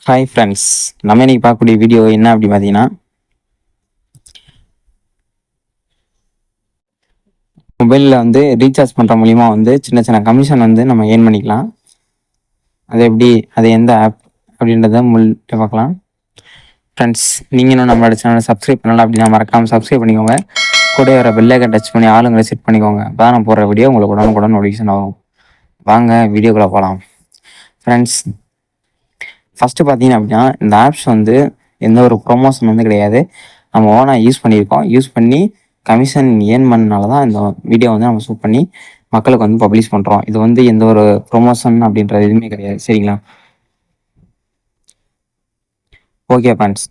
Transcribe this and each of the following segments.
Hi friends, நம்ம இன்னைக்கு பார்க்கக்கூடிய வீடியோ என்ன அப்படி பார்த்தீங்கன்னா, மொபைலில் வந்து ரீசார்ஜ் பண்ணுற மூலிமா வந்து சின்ன சின்ன கமிஷன் வந்து நம்ம ஏர்ன் பண்ணிக்கலாம். அது எப்படி, அது எந்த ஆப் அப்படின்றத முன்னிட்டு பார்க்கலாம். ஃப்ரெண்ட்ஸ், நீங்கள் இன்னும் நம்மளோட சேனலை சப்ஸ்கிரைப் பண்ணலாம் அப்படின்னா மறக்காமல் சப்ஸ்கிரைப் பண்ணிக்கோங்க. கூட வர பெல்லைக்கன் டச் பண்ணி ஆளுங்களை செட் பண்ணிக்கோங்க. அப்போ தான் நான் போடுற வீடியோ உங்களுக்கு உடனுக்குடன் நோட்டிஃபிகேஷன் ஆகும். வாங்க வீடியோக்குள்ளே போகலாம். ஃப்ரெண்ட்ஸ், ஃபஸ்ட்டு பார்த்தீங்க அப்படின்னா, இந்த ஆப்ஸ் வந்து எந்த ஒரு ப்ரொமோஷன் வந்து கிடையாது. நம்ம ஓனாக யூஸ் பண்ணியிருக்கோம். யூஸ் பண்ணி கமிஷன் ஏர்ன் பண்ணனால தான் இந்த வீடியோ வந்து நம்ம ஷூட் பண்ணி மக்களுக்கு வந்து பப்ளிஷ் பண்ணுறோம். இது வந்து எந்த ஒரு ப்ரொமோஷன் அப்படின்றது எதுவுமே கிடையாது. சரிங்களா? ஓகே ஃப்ரெண்ட்ஸ்,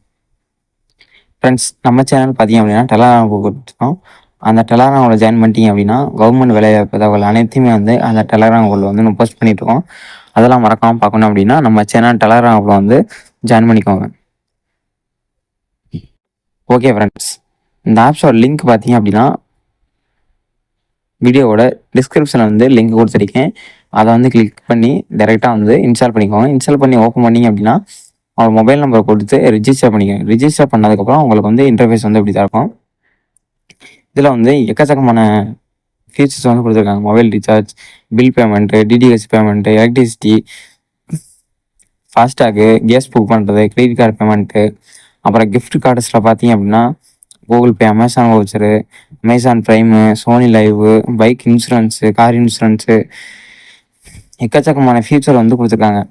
நம்ம சேனல் பார்த்தீங்க அப்படின்னா டெலகிராம் கொடுத்துருக்கோம். அந்த டெலகிராமில் ஜாயின் பண்ணிட்டீங்க அப்படின்னா கவர்மெண்ட் வேலைவாய்ப்பு தகவல் அனைத்தையுமே வந்து அந்த டெலகிராம் வந்து நம்ம போஸ்ட் பண்ணிகிட்ருக்கோம். அதெல்லாம் மறக்காமல் பார்க்கணும் அப்படின்னா நம்ம சேனல் டெலகிராமில் வந்து ஜாயின் பண்ணிக்கோங்க. ஓகே ஃப்ரெண்ட்ஸ், இந்த ஆப்ஸோட லிங்க் பார்த்தீங்க அப்படின்னா வீடியோவோட டிஸ்கிரிப்ஷனில் வந்து லிங்க் கொடுத்துருக்கேன். அதை வந்து கிளிக் பண்ணி டைரெக்டாக வந்து இன்ஸ்டால் பண்ணிக்கோங்க. இன்ஸ்டால் பண்ணி ஓப்பன் பண்ணிங்க அப்படின்னா அவங்க மொபைல் நம்பரை கொடுத்து ரிஜிஸ்டர் பண்ணிக்கோங்க. ரிஜிஸ்டர் பண்ணதுக்கப்புறம் உங்களுக்கு வந்து இன்டர்ஃபேஸ் வந்து இப்படி தான் இருக்கும். இதில் வந்து எக்கச்சக்கமான ஃபீச்சர்ஸ் வந்து கொடுத்துருக்காங்க. Mobile recharge, bill payment, DTH payment, electricity, fastag, gas book பண்ணுறது, கிரெடிட் கார்டு பேமெண்ட்டு, அப்புறம் கிஃப்ட் கார்ட்ஸில் பார்த்தீங்க அப்படின்னா Google Pay, Amazon voucher, Amazon Prime, Sony Liv, bike insurance, car insurance, எக்கச்சக்கமான ஃபியூச்சர் வந்து கொடுத்துருக்காங்க.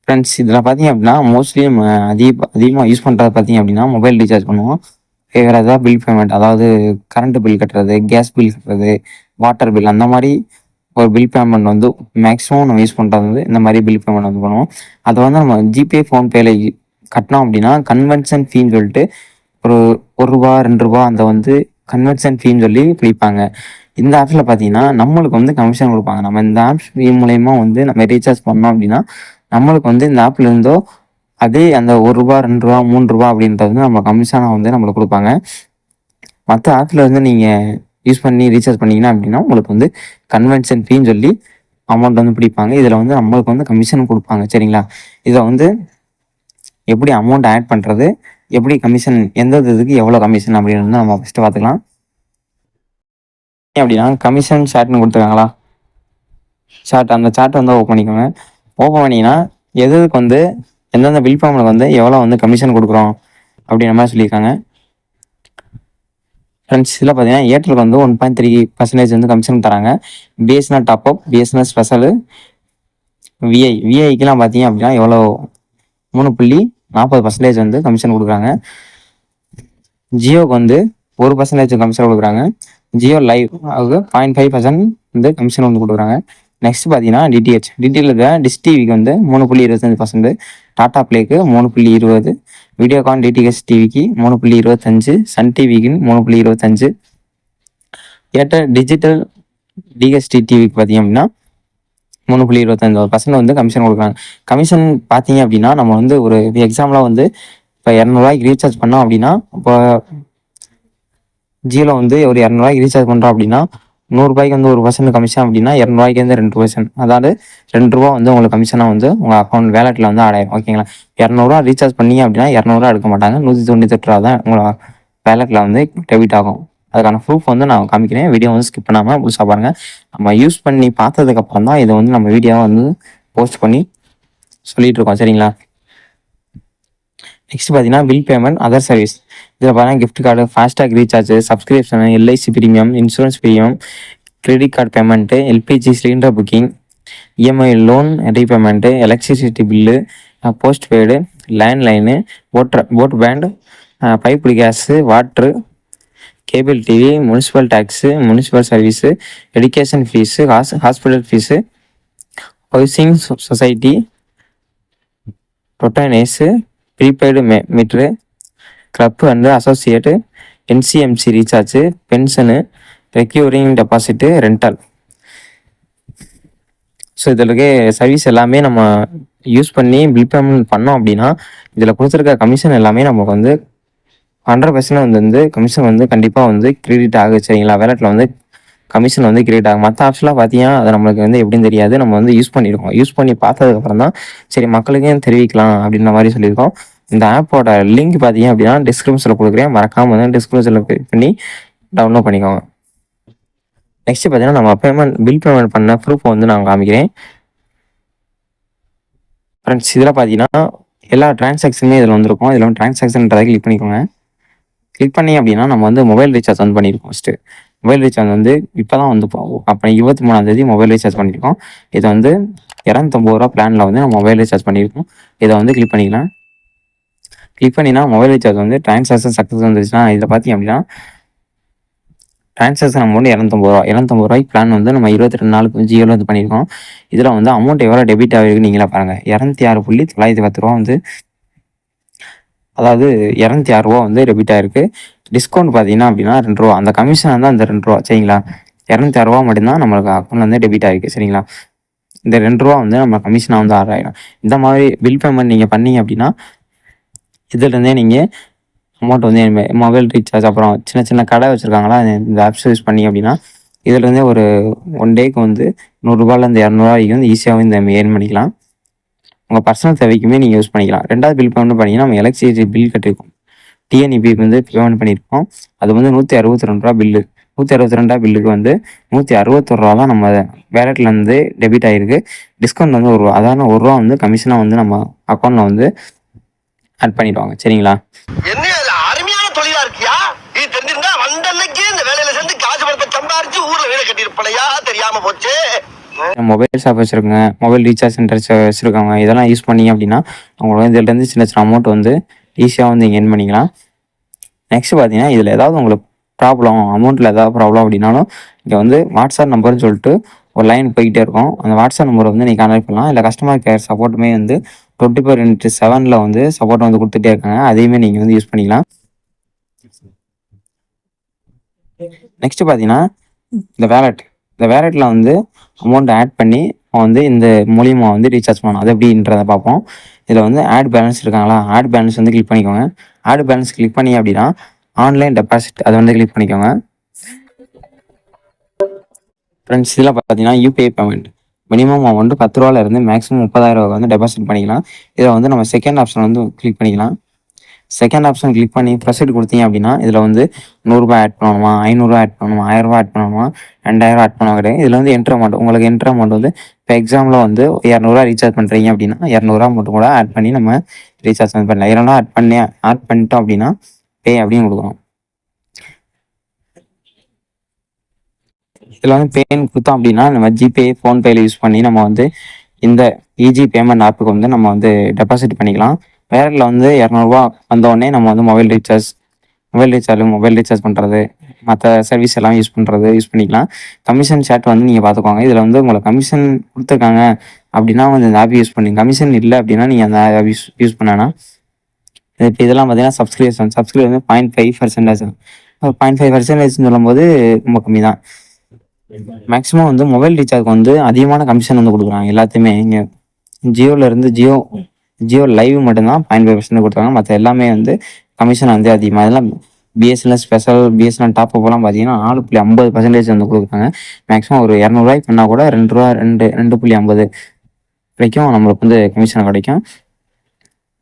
ஃப்ரெண்ட்ஸ், இதில் பார்த்தீங்க அப்படின்னா மோஸ்ட்லி நம்ம அதிகமாக யூஸ் பண்ணுறது பார்த்தீங்க அப்படின்னா மொபைல் ரீசார்ஜ் பண்ணுவோம். வேறு ஏதாவது பில் பேமெண்ட், அதாவது கரண்ட் பில் கட்டுறது, கேஸ் பில் கட்டுறது, வாட்டர் பில், அந்த மாதிரி ஒரு பில் பேமெண்ட் வந்து மேக்ஸிமம் நம்ம யூஸ் பண்ணுறது வந்து இந்த மாதிரி பில் பேமெண்ட் வந்து பண்ணுவோம். அதை வந்து நம்ம ஜிபே, ஃபோன்பேல கட்டினோம் அப்படின்னா கன்வென்ஷன் ஃபீன்னு சொல்லிட்டு ஒரு ரூபா 2 ரூபா அந்த வந்து கன்வென்ஷன் ஃபீன்னு சொல்லி பிடிப்பாங்க. இந்த ஆப்ஸில் பார்த்தீங்கன்னா நம்மளுக்கு வந்து கமிஷன் கொடுப்பாங்க. நம்ம இந்த ஆப்ஸ் மூலயமா வந்து நம்ம ரீசார்ஜ் பண்ணோம் அப்படின்னா நம்மளுக்கு வந்து இந்த ஆப்ல இருந்தோ அதே அந்த 1 ரூபா 2 ரூபா 3 ரூபா அப்படின்றது வந்து நம்ம கமிஷனாக வந்து நம்மளுக்கு கொடுப்பாங்க. மற்ற ஆப்பில் வந்து நீங்கள் யூஸ் பண்ணி ரீசார்ஜ் பண்ணிங்கன்னா அப்படின்னா உங்களுக்கு வந்து கன்வென்ஷன் ஃபீன்னு சொல்லி அமௌண்ட் வந்து பிடிப்பாங்க. இதில் வந்து நம்மளுக்கு வந்து கமிஷன் கொடுப்பாங்க. சரிங்களா? இதை வந்து எப்படி அமௌண்ட் ஆட் பண்ணுறது, எப்படி கமிஷன், எந்த இதுக்கு எவ்வளோ கமிஷன் அப்படின்னு வந்து நம்ம ஃபஸ்ட்டு பார்த்துக்கலாம். அப்படின்னா கமிஷன் சார்ட்னு கொடுத்துருக்காங்களா, சார்ட், அந்த சார்ட் வந்து ஓப்பன் பண்ணிக்கோங்க. ஓப்பன் பண்ணிங்கன்னா எதுக்கு வந்து எந்தெந்த பில் ஃபார்முக்கு வந்து எவ்வளோ வந்து கமிஷன் கொடுக்குறோம் அப்படின்ற மாதிரி சொல்லியிருக்காங்க. ஃப்ரெண்ட்ஸ், இதில் பார்த்தீங்கன்னா ஏர்டெலுக்கு வந்து 1.3% வந்து கமிஷன் தராங்க. பிஎஸ்என்எல் டாப்அப், பிஎஸ்என்எல் ஸ்பெஷலு, விஐக்கெலாம் பார்த்தீங்க அப்படின்னா எவ்வளோ 3.40% வந்து கமிஷன் கொடுக்குறாங்க. ஜியோக்கு வந்து 1% கமிஷன் கொடுக்குறாங்க. ஜியோ லைவ் அது 0.5% வந்து கமிஷன் வந்து கொடுக்குறாங்க. நெக்ஸ்ட் பார்த்தீங்கன்னா டிடிஹெச்ல டிஷ் டிவிக்கு வந்து 3.25%, டாடா பிளேக்கு 3.20, வீடியோகான் டிடிஹெச் டிவிக்கு 3.25, சன் டிவிக்கு 3.25, ஏர்டெல் டிஜிட்டல் டிஹெச்டி டிவிக்கு பார்த்தீங்க அப்படின்னா 3.25% வந்து கமிஷன் கொடுக்குறாங்க. கமிஷன் பார்த்தீங்க அப்படின்னா நம்ம வந்து ஒரு எக்ஸாம்பிளாக வந்து இப்போ 200 ரீசார்ஜ் பண்ணோம் அப்படின்னா, இப்போ ஜியோவில் வந்து ஒரு 200 ரீசார்ஜ் பண்ணுறோம் அப்படின்னா 100 வந்து 1% கமிஷன் அப்படின்னா 200 வந்து 2%, அதாவது 2 ரூபா வந்து உங்களுக்கு கமிஷனாக வந்து உங்கள் அக்கௌண்ட் வேலெட்டில் வந்து ஆட் ஆயிடும். ஓகேங்களா? 200 ரீசார்ஜ் பண்ணீங்க அப்படின்னா 200 எடுக்க மாட்டாங்க, 198 ரூபா தான் உங்களை வேலெட்டில் வந்து டெபிட் ஆகும். அதுக்கான ப்ரூஃப் வந்து நான் காமிக்கிறேன். வீடியோ வந்து ஸ்கிப் பண்ணாமல் முழுசாக பாருங்கள். நம்ம யூஸ் பண்ணி பார்த்ததுக்கப்புறம் தான் இதை வந்து நம்ம வீடியோவை வந்து போஸ்ட் பண்ணி சொல்லிகிட்டு இருக்கோம். சரிங்களா? நெக்ஸ்ட் பார்த்தீங்கன்னா பில் பேமெண்ட், அதர் சர்வீஸ். இதில் பார்த்தீங்கன்னா gift card, fastag recharge, subscription, LIC premium, insurance premium, credit card payment, LPG cylinder booking, EMI loan repayment, electricity bill, post paid, landline, broadband, pipe gas, water, cable TV, municipal tax, municipal service, education fees, hospital fees, housing society, ரொட்டனேஸு, prepaid meter, club and associate, NCMC recharge, pension, recurring deposit, rental. So இதில் இருக்க service எல்லாமே நம்ம use பண்ணி bill payment பண்ணோம் அப்படின்னா இதில் கொடுத்துருக்க கமிஷன் எல்லாமே நமக்கு வந்து 100% வந்து கமிஷன் வந்து கண்டிப்பாக வந்து கிரெடிட் ஆகுது. சரிங்களா? வேலெட்டில் வந்து கமிஷன் வந்து கிரியேட் ஆகும். மற்ற ஆப்ஸ்லாம் பார்த்தீங்கன்னா அது நம்மளுக்கு வந்து எப்படின்னு தெரியாது. நம்ம வந்து யூஸ் பண்ணியிருக்கோம். யூஸ் பண்ணி பார்த்ததுக்கப்புறம் தான் சரி மக்களுக்கும் தெரிவிக்கலாம் அப்படின்ற மாதிரி சொல்லியிருக்கோம். இந்த ஆப்போட லிங்க் பார்த்தீங்க அப்படின்னா டிஸ்கிரிப்ஷனில் கொடுக்குறேன். மறக்காமல் வந்து டிஸ்கிரிப்ஷனில் கிளிக் பண்ணி டவுன்லோட் பண்ணிக்கோங்க. நெக்ஸ்ட் பார்த்தீங்கன்னா நம்ம பில் பேமெண்ட் பண்ண ப்ரூஃப் வந்து நான் காமிக்கிறேன். ஃப்ரெண்ட்ஸ் இதில் பார்த்தீங்கன்னா எல்லா டிரான்சாக்ஷனுமே இதில் வந்துருக்கும். இதில் வந்து டிரான்சாக்ஷன்றதை கிளிக் பண்ணிக்கோங்க. கிளிக் பண்ணி அப்படின்னா நம்ம வந்து மொபைல் ரீசார்ஜ் வந்து பண்ணியிருக்கோம். ஃபஸ்ட்டு மொபைல் ரீசார்ஜ் வந்து இப்போ தான் வந்து அப்போ 23ஆம் மொபைல் ரீசார்ஜ் பண்ணியிருக்கோம். இது வந்து ₹250 பிளானில் வந்து நம்ம மொபைல் ரீசார்ஜ் பண்ணியிருக்கோம். இதை வந்து கிளிக் பண்ணிக்கலாம். கிளிக் பண்ணினா மொபைல் ரீசார்ஜ் வந்து டிரான்சாக்ஷன் சக்ஸஸ் வந்துருச்சுன்னா இதில் பார்த்தீங்க அப்படின்னா டிரான்சாக்ஷன் அமௌண்ட் ₹250 பிளான் வந்து நம்ம 22 நாளுக்கு ஜியோவில் வந்து பண்ணியிருக்கோம். இதில் வந்து அமௌண்ட் எவ்வளோ டெபிட் ஆகிருக்குன்னு நீங்களே பாருங்கள். ₹206.910 வந்து அதாவது ₹206 வந்து டெபிட் ஆகிருக்கு. டிஸ்கவுண்ட் பார்த்தீங்கன்னா அப்படின்னா ₹2 அந்த கமிஷன் வந்து அந்த ₹2 சரிங்களா. ₹206 மட்டும்தான் நம்மளுக்கு அக்கௌண்ட்ல வந்து டெபிட் ஆகிருக்கு சரிங்களா. இந்த ₹2 வந்து நம்ம கமிஷனாக வந்து 6000. இந்த மாதிரி பில் பேமெண்ட் நீங்கள் பண்ணீங்க அப்படின்னா இதுலேருந்தே நீங்கள் அமௌண்ட் வந்து மொபைல் ரீசார்ஜ் அப்புறம் சின்ன சின்ன கடை வச்சுருக்காங்களா இந்த ஆப்ஸ் யூஸ் பண்ணி அப்படின்னா இதுலேருந்தே ஒரு 1 டேக்கு வந்து ₹100லேருந்து ₹200 வரைக்கும் வந்து ஈஸியாகவும் இந்த ஏர்ன் பண்ணிக்கலாம். உங்கள் பர்சனல் தேவைக்குமே நீங்கள் யூஸ் பண்ணிக்கலாம். ரெண்டாவது பில் பேமெண்ட் பண்ணிங்கன்னா நம்ம எலக்ட்ரிசிட்டி பில் கட்டிருக்கோம். டிஎன்இபி வந்து பேமெண்ட் பண்ணியிருக்கோம். அது வந்து ₹162 பில்லு. ₹162 பில்லுக்கு வந்து ₹161 தான் நம்ம வேலெட்லேருந்து டெபிட் ஆகிருக்கு. டிஸ்கவுண்ட் வந்து ₹1 அதாவது ₹1 வந்து கமிஷனாக வந்து நம்ம அக்கௌண்ட்டில் வந்து ஆட் பண்ணிடுவாங்க சரிங்களா. என்ன அருமையான தொழிலா இருக்கியா? இது தெரிஞ்சிருந்தா வந்தன்னைக்கே இந்த வேலையில சேர்ந்து காசு பணத்தை சம்பாரிச்சு ஊர்ல வீடு கட்டியிருப்பலையா, தெரியாம போச்சு. மொபைல் ஷாப் வச்சுருக்கோங்க, மொபைல் ரீசார்ஜ் சென்டர்ஸ் வச்சுருக்காங்க. இதெல்லாம் யூஸ் பண்ணி அப்படின்னா அவங்களுக்கு வந்து இதுலேருந்து சின்ன சின்ன அமௌண்ட் வந்து ஈஸியாக வந்து நீங்கள் ஏர்ன் பண்ணிக்கலாம். நெக்ஸ்ட் பார்த்தீங்கன்னா இதில் ஏதாவது உங்களுக்கு ப்ராப்ளம் அமௌண்ட்டில் ஏதாவது ப்ராப்ளம் அப்படின்னாலும் இங்கே வந்து வாட்ஸ்அப் நம்பர்னு சொல்லிட்டு ஒரு லைன் போய்கிட்டே இருக்கும். அந்த வாட்ஸ்அப் நம்பரை வந்து நீங்கள் கான்டாக்ட் பண்ணலாம். இல்லை கஸ்டமர் கேர் சப்போர்ட்டுமே வந்து 24x7 வந்து சப்போர்ட் வந்து கொடுத்துட்டே இருக்காங்க. அதையுமே நீங்கள் வந்து யூஸ் பண்ணிக்கலாம். நெக்ஸ்ட் பார்த்தீங்கன்னா இந்த வேலெட்டில் வந்து அமௌண்ட் ஆட் பண்ணி வந்து இந்த மூலியமாக வந்து ரீசார்ஜ் பண்ணணும். அது எப்படின்றத பார்ப்போம். இதில் வந்து ஆட் பேலன்ஸ் இருக்காங்களா, ஆட் பேலன்ஸ் வந்து கிளிக் பண்ணிக்கோங்க. ஆட் பேலன்ஸ் கிளிக் பண்ணி அப்படின்னா ஆன்லைன் டெபாசிட் அதை வந்து கிளிக் பண்ணிக்கோங்க. ஃப்ரெண்ட்ஸ் இதில் பார்த்தீங்கன்னா UPI payment minimum amount ₹10 maximum ₹30,000 வந்து டெபாசிட் பண்ணிக்கலாம். இதில் வந்து நம்ம செகண்ட் ஆப்ஷன் வந்து கிளிக் பண்ணிக்கலாம். செகண்ட் ஆப்ஷன் கிளிக் பண்ணி ப்ரொசீட் கொடுத்தீங்க அப்படின்னா இதில் வந்து ₹100 ஆட் பண்ணணுமா, ₹500 ஆட் பண்ணணுமா, ₹1000 ஆட் பண்ணணுமா, ₹2000 ஆட் பண்ண கிடையாது. இதில் வந்து என்ட்ரு அமௌண்ட் உங்களுக்கு என்ட்ரு அமௌண்ட் வந்து இப்போ எக்ஸாம்பிள் வந்து ₹200 ரீசார்ஜ் பண்ணுறீங்க அப்படின்னா ₹200 மட்டும் கூட ஆட் பண்ணி நம்ம ரீசார்ஜ் வந்து பண்ணலாம். ₹200 ஆட் பண்ணிட்டோம் அப்படின்னா பே அப்படின்னு கொடுக்கணும். இதில் வந்து பேன்னு கொடுத்தோம் அப்படின்னா நம்ம ஜிபே ஃபோன்பேயில் யூஸ் பண்ணி நம்ம வந்து இந்த ஈஸி பேமெண்ட் ஆப்புக்கு வந்து நம்ம வந்து டெபாசிட் பண்ணிக்கலாம். வேலெட்டில் வந்து ₹200 வந்தோடனே நம்ம வந்து மொபைல் ரீசார்ஜ் பண்ணுறது மற்ற சர்வீஸ் எல்லாம் யூஸ் பண்ணிக்கலாம். கமிஷன் சாட் வந்து நீங்கள் பார்த்துக்கோங்க. இதில் வந்து உங்களுக்கு கமிஷன் கொடுத்துருக்காங்க அப்படின்னா வந்து இந்த ஆப் யூஸ் பண்ணி, கமிஷன் இல்லை அப்படின்னா நீங்கள் அந்த ஆப் யூஸ் பண்ணனா இப்போ இதெல்லாம் பார்த்தீங்கன்னா சப்ஸ்கிரிப்ஷன் வந்து 0.5% 0.5% சொல்லும்போது ரொம்ப கம்மி தான். மேக்ஸிமம் வந்து மொபைல் ரீசார்ஜ்க்கு வந்து அதிகமான கமிஷன் வந்து கொடுக்குறாங்க எல்லாத்தையுமே. இங்கே ஜியோ லைவ் மட்டும்தான் 0.5% கொடுத்தாங்க. மற்ற எல்லாமே வந்து கமிஷன் வந்து அதிகமாக. இதெல்லாம் பிஎஸ்என்எல் ஸ்பெஷல், பிஎஸ்என்எல் டாப் அப்பெல்லாம் பார்த்தீங்கன்னா 4.50% வந்து கொடுக்குறாங்க. மேக்ஸிமம் ஒரு ₹200 பண்ணால் கூட ₹2.50 வரைக்கும் நம்மளுக்கு வந்து கமிஷன் கிடைக்கும்.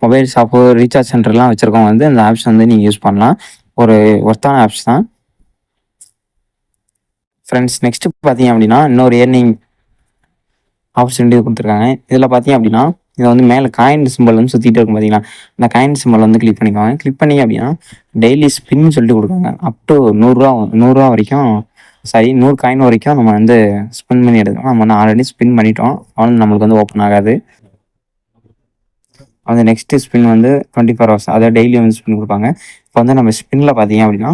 மொபைல் ஷாப்பு ரீசார்ஜ் சென்டர்லாம் வச்சுருக்கோம் வந்து இந்த ஆப்ஸ் வந்து நீங்கள் யூஸ் பண்ணலாம். ஒரு ஒர்த்தான ஆப்ஸ் தான் ஃப்ரெண்ட்ஸ். நெக்ஸ்ட் பார்த்தீங்க அப்படின்னா இன்னொரு ஏர்னிங் ஆப்பர்ச்சுனிட்டி கொடுத்துருக்காங்க. இதில் பார்த்தீங்க அப்படின்னா இதை வந்து மேலே காயின் சிம்பிள் வந்து சுற்றிட்டு இருக்கும் பார்த்தீங்களா, இந்த காயின் சிம்பிள் வந்து கிளிக் பண்ணிக்கோங்க. கிளிக் பண்ணி அப்படின்னா டெய்லி ஸ்பின்னு சொல்லிட்டு கொடுக்காங்க. அப் டு ₹100 வரைக்கும் 100 காயின் வரைக்கும் நம்ம வந்து ஸ்பின் பண்ணி எடுக்கலாம். நம்ம வந்து ஆல்ரெடி ஸ்பின் பண்ணிட்டோம், அவனும் நம்மளுக்கு வந்து ஓப்பன் ஆகாது. அந்த நெக்ஸ்ட் ஸ்பின் வந்து 24 hours அதாவது டெய்லி வந்து ஸ்பின் கொடுப்பாங்க. இப்போ வந்து நம்ம ஸ்பின்னில் பார்த்தீங்க அப்படின்னா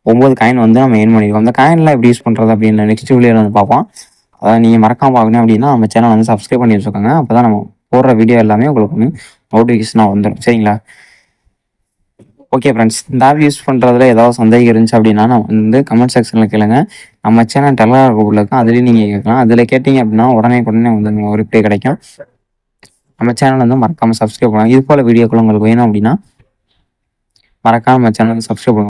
9 காயின் வந்து நம்ம ஏர்ன் பண்ணியிருக்கோம். அந்த காயின்லாம் எப்படி யூஸ் பண்ணுறது அப்படின்னு நெக்ஸ்ட் வீடியோவில் வந்து பார்ப்போம். அதாவது நீங்கள் மறக்காமல் பார்க்கணும் அப்படின்னா நம்ம சேனல் வந்து சப்ஸ்கிரைப் பண்ணி வச்சுக்கோங்க. அப்போ தான் நம்ம போடுற வீடியோ எல்லாமே உங்களுக்கு வந்து நோட்டிஃபிகேஷனாக வந்துடும் சரிங்களா. ஓகே ஃப்ரெண்ட்ஸ், இந்த ஆப் யூஸ் பண்ணுறதுல ஏதாவது சந்தேகம் இருந்துச்சு அப்படின்னா நான் வந்து கமெண்ட் செக்ஷனில் கேளுங்க. நம்ம சேனல் டெலகிராம் குரூப்பில் இருக்கும், அதுலேயும் நீங்கள் கேட்கலாம். அதில் கேட்டிங்க அப்படின்னா உடனே வந்து ஒரு ரிப்ளை கிடைக்கும். நம்ம சேனல் வந்து மறக்காமல் சப்ஸ்கிரைப் பண்ணலாம். இது போல் வீடியோக்கள் உங்களுக்கு வேணும் அப்படின்னா மறக்காமல் நம்ம சேனலுக்கு சப்ஸ்கிரைப் பண்ணுங்க.